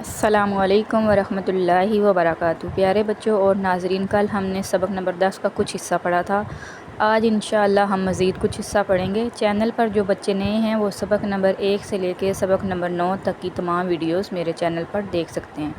السلام علیکم ورحمۃ اللہ وبرکاتہ۔ پیارے بچوں اور ناظرین، کل ہم نے سبق نمبر 10 کا کچھ حصہ پڑھا تھا۔ آج انشاءاللہ ہم مزید کچھ حصہ پڑھیں گے۔ چینل پر جو بچے نئے ہیں وہ سبق نمبر 1 سے لے کے سبق نمبر 9 تک کی تمام ویڈیوز میرے چینل پر دیکھ سکتے ہیں۔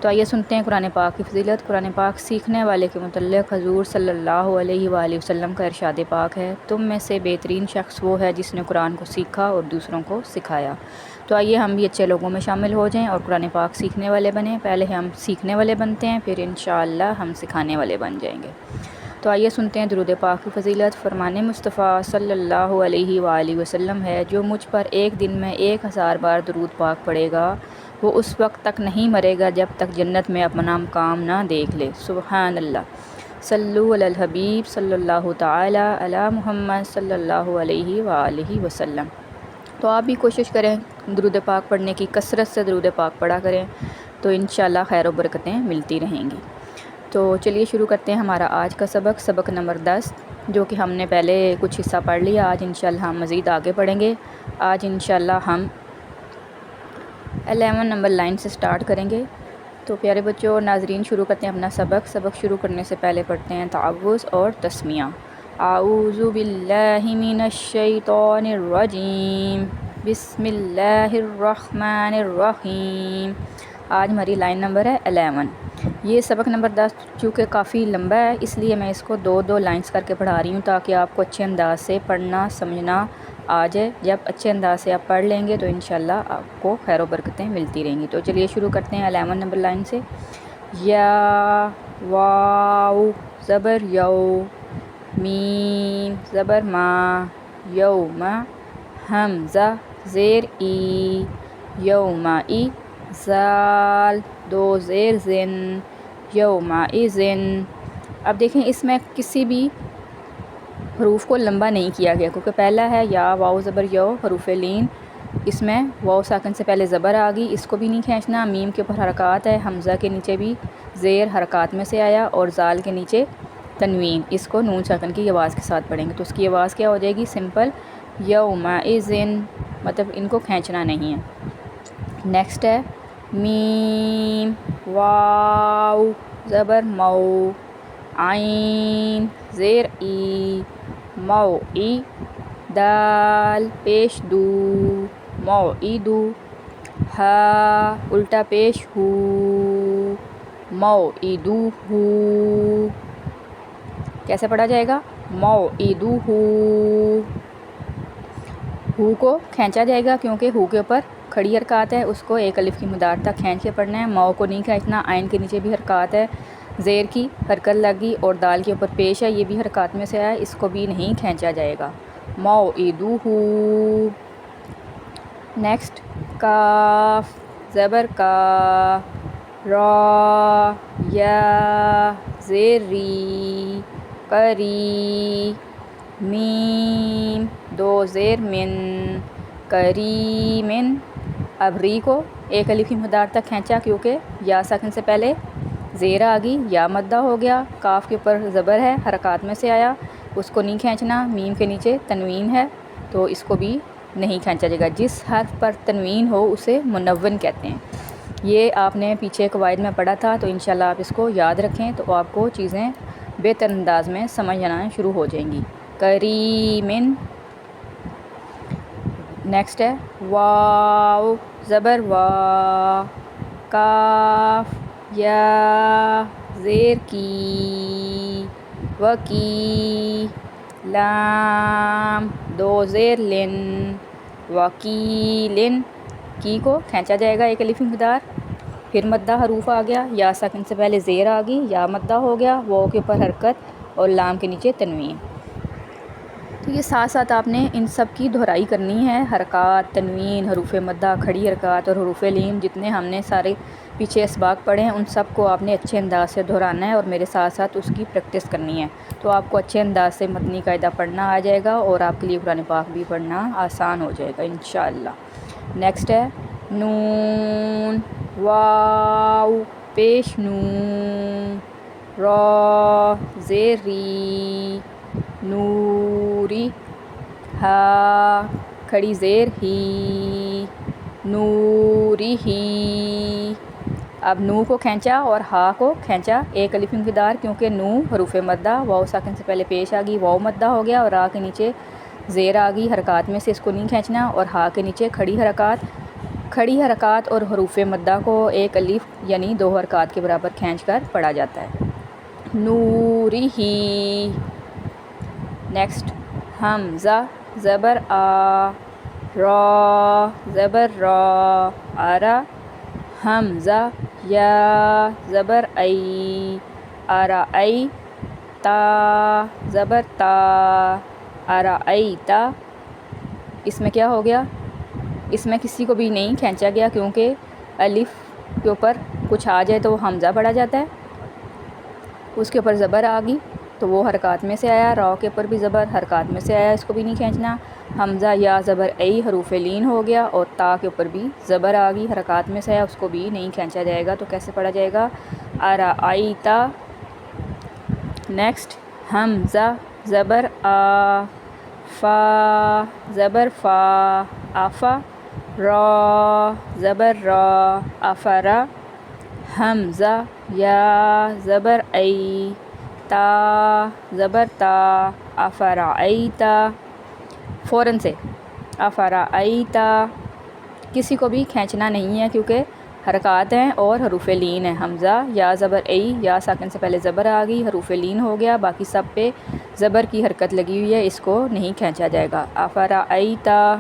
تو آئیے سنتے ہیں قرآن پاک کی فضیلت۔ قرآن پاک سیکھنے والے کے متعلق حضور صلی اللہ علیہ وآلہ وسلم کا ارشاد پاک ہے، تم میں سے بہترین شخص وہ ہے جس نے قرآن کو سیکھا اور دوسروں کو سکھایا۔ تو آئیے ہم بھی اچھے لوگوں میں شامل ہو جائیں اور قرآن پاک سیکھنے والے بنیں۔ پہلے ہم سیکھنے والے بنتے ہیں، پھر انشاءاللہ ہم سکھانے والے بن جائیں گے۔ تو آئیے سنتے ہیں درود پاک کی فضیلت۔ فرمان مصطفیٰ صلی اللہ علیہ وآلہ وسلم ہے، جو مجھ پر ایک دن میں 1000 بار درود پاک پڑھے گا وہ اس وقت تک نہیں مرے گا جب تک جنت میں اپنا مقام نہ دیکھ لے۔ سبحان اللہ۔ صلو علی الحبیب صلی اللہ تعالی علی محمد صلی اللہ علیہ وآلہ وسلم۔ تو آپ بھی کوشش کریں درود پاک پڑھنے کی، کثرت سے درود پاک پڑھا کریں، تو انشاءاللہ خیر و برکتیں ملتی رہیں گی۔ تو چلیے شروع کرتے ہیں ہمارا آج کا سبق، سبق نمبر 10، جو کہ ہم نے پہلے کچھ حصہ پڑھ لیا۔ آج انشاءاللہ ہم مزید آگے پڑھیں گے۔ آج انشاءاللہ ہم 11 نمبر لائن سے سٹارٹ کریں گے۔ تو پیارے بچوں اور ناظرین، شروع کرتے ہیں اپنا سبق۔ سبق شروع کرنے سے پہلے پڑھتے ہیں تعوذ اور تسمیہ۔ اعوذ باللہ من الشیطان الرجیم، بسم اللہ الرحمن الرحیم۔ آج ہماری لائن نمبر ہے 11۔ یہ سبق نمبر 10 چونکہ کافی لمبا ہے، اس لیے میں اس کو دو لائنز کر کے پڑھا رہی ہوں تاکہ آپ کو اچھے انداز سے پڑھنا سمجھنا آ جائے۔ جب اچھے انداز سے آپ پڑھ لیں گے تو انشاءاللہ آپ کو خیر و برکتیں ملتی رہیں گی۔ تو چلیے شروع کرتے ہیں 11 نمبر لائن سے۔ یا واو زبر یو، میم زبر ما، یوم حمزہ زیر ای، یومئی، زال دو زیر زن، یومئذن۔ اب دیکھیں اس میں کسی بھی حروف کو لمبا نہیں کیا گیا، کیونکہ پہلا ہے یا واو زبر یو حروف لین، اس میں واو ساکن سے پہلے زبر آ گئی، اس کو بھی نہیں کھینچنا۔ میم کے اوپر حرکات ہے، حمزہ کے نیچے بھی زیر حرکات میں سے آیا، اور زال کے نیچے تنوین، اس کو نون ساکن کی آواز کے ساتھ پڑھیں گے تو اس کی آواز کیا ہو جائے گی؟ سمپل یومئذن، مطلب ان کو کھینچنا نہیں ہے۔ نیکسٹ ہے میم واو زبر مو، عین زیر ای، موئی، دال پیش دو، موعدو، ہا الٹا پیش ہو، موعدو ہو۔ کیسے پڑھا جائے گا؟ موعدو ہو۔ ہو کو کھینچا جائے گا کیونکہ ہو کے اوپر کھڑی حرکات ہے، اس کو ایک الف کی مدار تک کھینچ کے پڑھنا ہے۔ مو کو نہیں کھینچنا، عین کے نیچے بھی حرکات ہے، زیر کی حرکت لگی، اور دال کے اوپر پیش ہے، یہ بھی حرکات میں سے ہے، اس کو بھی نہیں کھینچا جائے گا۔ موعدو۔ نیکسٹ کاف زبر کا، را یا زیر ری، قری، میم دو زیر من، کریمن۔ اب ری کو ایک الف کی مقدار تک کھینچا کیونکہ یا ساکن سے پہلے زیر آ گئی، یا مدہ ہو گیا، کاف کے اوپر زبر ہے، حرکات میں سے آیا، اس کو نہیں کھینچنا۔ میم کے نیچے تنوین ہے تو اس کو بھی نہیں کھینچا جائے گا۔ جس حرف پر تنوین ہو اسے منون کہتے ہیں۔ یہ آپ نے پیچھے قواعد میں پڑھا تھا، تو انشاءاللہ آپ اس کو یاد رکھیں تو آپ کو چیزیں بہتر انداز میں سمجھ آنا شروع ہو جائیں گی۔ کریمن۔ نیکسٹ ہے واو زبر وا، کاف یا زیر کی، وکی، لام دو زیر لن، وکیلن۔ کی کو کھینچا جائے گا ایک الف کی مقدار، پھر مدہ حروف آ گیا، یا ساکن سے پہلے زیر آ گئی، یا مدہ ہو گیا، واو کے اوپر حرکت اور لام کے نیچے تنوین۔ تو یہ ساتھ ساتھ آپ نے ان سب کی دہرائی کرنی ہے، حرکات، تنوین، حروف مدہ، کھڑی حرکات اور حروف لین، جتنے ہم نے سارے پیچھے اسباق پڑھے ہیں ان سب کو آپ نے اچھے انداز سے دہرانا ہے اور میرے ساتھ ساتھ اس کی پریکٹس کرنی ہے، تو آپ کو اچھے انداز سے متنی قاعدہ پڑھنا آ جائے گا اور آپ کے لیے قرآن پاک بھی پڑھنا آسان ہو جائے گا انشاءاللہ۔ نیکسٹ ہے نون واو پیش نو، را زیر ری، نوری، ہا کھڑی زیر ہی، نوری ہی، اب نو کو کھینچا اور ہا کو کھینچا ایک الف انقدار، کیونکہ نو حروف مدہ، واو ساکن سے پہلے پیش آ گئی، واو مدہ ہو گیا، اور را کے نیچے زیر آ گئی حرکات میں سے، اس کو نہیں کھینچنا، اور ہا کے نیچے کھڑی حرکات اور حروف مدہ کو ایک الف یعنی 2 حرکات کے برابر کھینچ کر پڑھا جاتا ہے۔ نورہی۔ نیکسٹ حمزہ زبر آ، را زبر را، آرا، حمزہ یا زبر ای، آرائی، تا زبر تا، آرائیتا۔ اس میں کیا ہو گیا؟ اس میں کسی کو بھی نہیں کھینچا گیا، کیونکہ الف کے اوپر کچھ آ جائے تو وہ حمزہ پڑھا جاتا ہے، اس کے اوپر زبر آ گئی تو وہ حرکات میں سے آیا، را کے اوپر بھی زبر حرکات میں سے آیا، اس کو بھی نہیں کھینچنا۔ حمزہ یا زبر ای حروف لین ہو گیا، اور تا کے اوپر بھی زبر آ گئی حرکات میں سے آیا، اس کو بھی نہیں کھینچا جائے گا، تو کیسے پڑھا جائے گا؟ آرائیتا۔ نیکسٹ حمزہ زبر آ، فا زبر فا، آفا، را زبر را، آفرا، حمزہ یا زبر ای، تا زبر تا، آفرائیتا۔ فوراً سے آفرائیتا، کسی کو بھی کھینچنا نہیں ہے کیونکہ حرکات ہیں اور حروف لین ہیں۔ حمزہ یا زبر ای، یا ساکن سے پہلے زبر آ گئی، حروف لین ہو گیا، باقی سب پہ زبر کی حرکت لگی ہوئی ہے، اس کو نہیں کھینچا جائے گا۔ آفرائیتا۔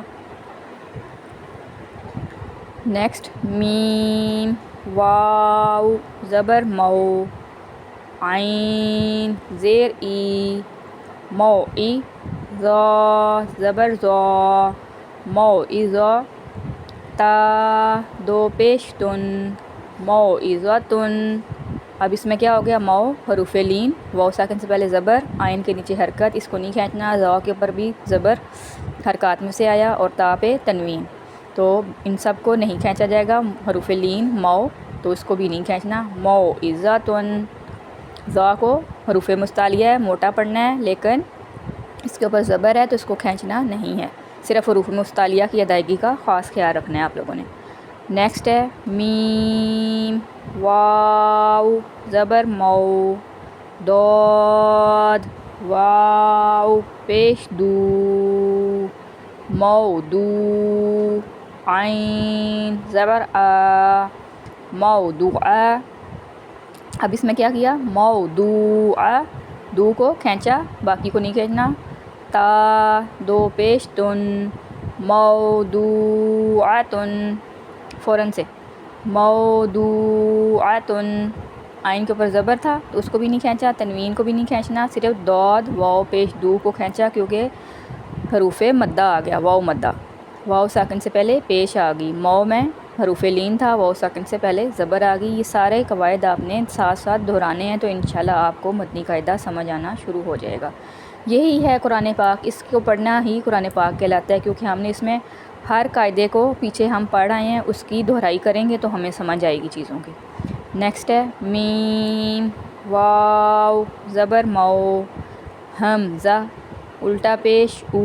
نیکسٹ میم واو زبر مو، عین زیر ای، موئی، ذا زبر ذا، موعظہ، تا 2 پیش تن، موعظۃن۔ اب اس میں کیا ہو گیا؟ مو حروف لین، واو ساکن سے پہلے زبر، عین کے نیچے حرکت، اس کو نہیں کھینچنا، ذا کے اوپر بھی زبر حرکات میں سے آیا، اور تا پہ تنوین، تو ان سب کو نہیں کھینچا جائے گا۔ حروف لین مو، تو اس کو بھی نہیں کھینچنا۔ موعظۃن، ذا کو حروف مستعلیہ ہے، موٹا پڑھنا ہے، لیکن اس کے اوپر زبر ہے تو اس کو کھینچنا نہیں ہے، صرف حروف مستعلیہ کی ادائیگی کا خاص خیال رکھنا ہے آپ لوگوں نے۔ نیکسٹ ہے میم واو زبر مو، داد واو پیش دو، مودو، عین زبر آ، موضوعہ۔ اب اس میں کیا کیا؟ موضوعہ، دو کو کھینچا، باقی کو نہیں کھینچنا، تا 2 پیش تن، موضوعۃن، فوراً سے موضوعۃن، عین کے اوپر زبر تھا تو اس کو بھی نہیں کھینچا، تنوین کو بھی نہیں کھینچنا، صرف داد واو پیش دو کو کھینچا، کیونکہ حروف مدہ آ گیا، واو مدہ، واو ساکن سے پہلے پیش آ گئی، مو میں حروف لین تھا، واو ساکن سے پہلے زبر آ گئی۔ یہ سارے قواعد آپ نے ساتھ ساتھ دہرانے ہیں، تو انشاءاللہ آپ کو مدنی قاعدہ سمجھ آنا شروع ہو جائے گا۔ یہی ہے قرآن پاک، اس کو پڑھنا ہی قرآن پاک کہلاتا ہے، کیونکہ ہم نے اس میں ہر قاعدے کو پیچھے ہم پڑھ آئے ہیں، اس کی دہرائی کریں گے تو ہمیں سمجھ آئے گی چیزوں کی۔ نیکسٹ ہے میم واو زبر مو، حمزہ الٹا پیش او،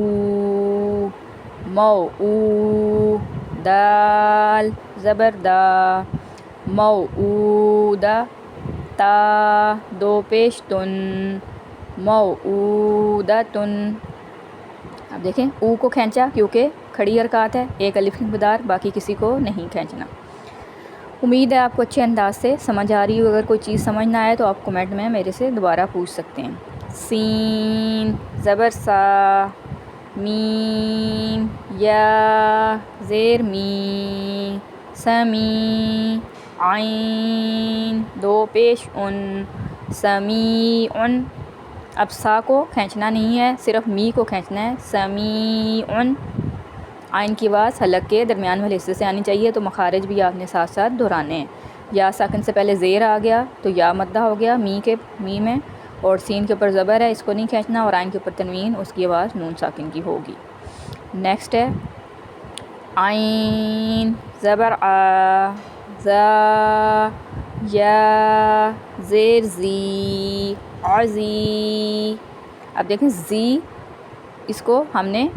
موعو، دال زبر دا، موعودہ، تا 2 پیش تن، موعودۃن۔ اب دیکھیں او کو کھینچا کیونکہ کھڑی حرکات ہے، ایک الف انقدار، باقی کسی کو نہیں کھینچنا۔ امید ہے آپ کو اچھے انداز سے سمجھ آ رہی ہو، اگر کوئی چیز سمجھ نہ آئے تو آپ کمنٹ میں میرے سے دوبارہ پوچھ سکتے ہیں۔ سین زبر سا، میم یا زیر می، سمی، عین 2 پیش ان، سمیعن۔ اب سا کو کھینچنا نہیں ہے، صرف می کو کھینچنا ہے، سمیعن۔ عین کی آواز حلق کے درمیان والے حصے سے آنی چاہیے، تو مخارج بھی آپ نے ساتھ ساتھ دہرانے ہیں۔ یا ساکن سے پہلے زیر آ گیا تو یا مدہ ہو گیا می میں، اور سین کے اوپر زبر ہے، اس کو نہیں کھینچنا، اور عین کے اوپر تنوین، اس کی آواز نون ساکن کی ہوگی۔ نیکسٹ ہے عین زبر آ، زا یا زیر زی، عزی۔ اب دیکھیں زی، اس کو ہم نے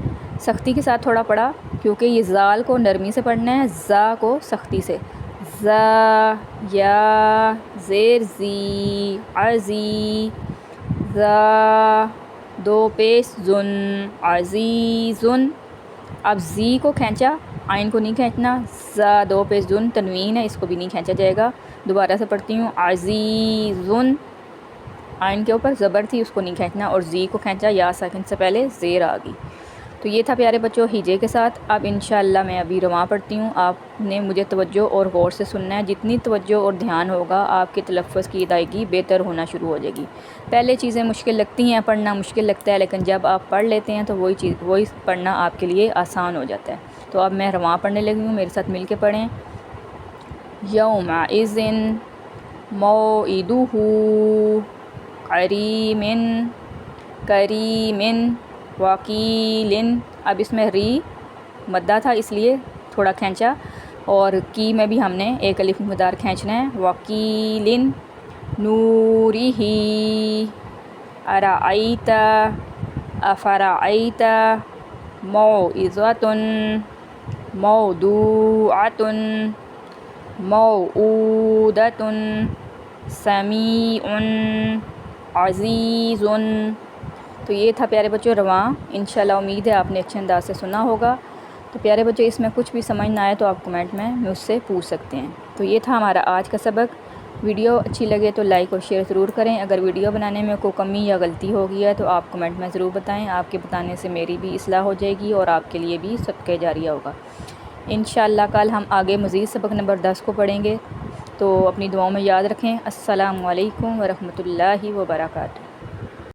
سختی کے ساتھ تھوڑا پڑھا، کیونکہ یہ زال کو نرمی سے پڑھنا ہے، زا کو سختی سے، زا یا زیر زی عزی زا دو پیش زن عزیزن. اب زی کو کھینچا، آئین کو نہیں کھینچنا. زا دو پیش زن تنوین ہے، اس کو بھی نہیں کھینچا جائے گا. دوبارہ سے پڑھتی ہوں، عزیزن آئین کے اوپر زبر تھی، اس کو نہیں کھینچنا، اور زی کو کھینچا، یا ساکن سے پہلے زیر آ گئی. تو یہ تھا پیارے بچوں ہجے کے ساتھ. اب انشاءاللہ میں ابھی رواں پڑھتی ہوں. آپ نے مجھے توجہ اور غور سے سننا ہے. جتنی توجہ اور دھیان ہوگا آپ کے تلفظ کی ادائیگی بہتر ہونا شروع ہو جائے گی. پہلے چیزیں مشکل لگتی ہیں، پڑھنا مشکل لگتا ہے، لیکن جب آپ پڑھ لیتے ہیں تو وہی پڑھنا آپ کے لیے آسان ہو جاتا ہے. تو اب میں رواں پڑھنے لگی ہوں، میرے ساتھ مل کے پڑھیں. یومئذ موعدہ کریم وکیل. اب اس میں ری مدہ تھا اس لیے تھوڑا کھینچا، اور کی میں بھی ہم نے ایک الف مدار کھینچنا ہے. وکیل نورہ ارأیت افرأیت موعظۃ موضوعۃ موعودۃ سمیع عزیز. تو یہ تھا پیارے بچوں رواں. انشاءاللہ امید ہے آپ نے اچھے انداز سے سنا ہوگا. تو پیارے بچوں اس میں کچھ بھی سمجھ نہ آئے تو آپ کمنٹ میں مجھ سے پوچھ سکتے ہیں. تو یہ تھا ہمارا آج کا سبق. ویڈیو اچھی لگے تو لائک اور شیئر ضرور کریں. اگر ویڈیو بنانے میں کوئی کمی یا غلطی ہو گئی ہے تو آپ کمنٹ میں ضرور بتائیں. آپ کے بتانے سے میری بھی اصلاح ہو جائے گی اور آپ کے لیے بھی صدقہ جاریہ ہوگا. انشاءاللہ کل ہم آگے مزید سبق نمبر 10 کو پڑھیں گے. تو اپنی دعاؤں میں یاد رکھیں. السلام علیکم ورحمۃ اللہ وبرکاتہ.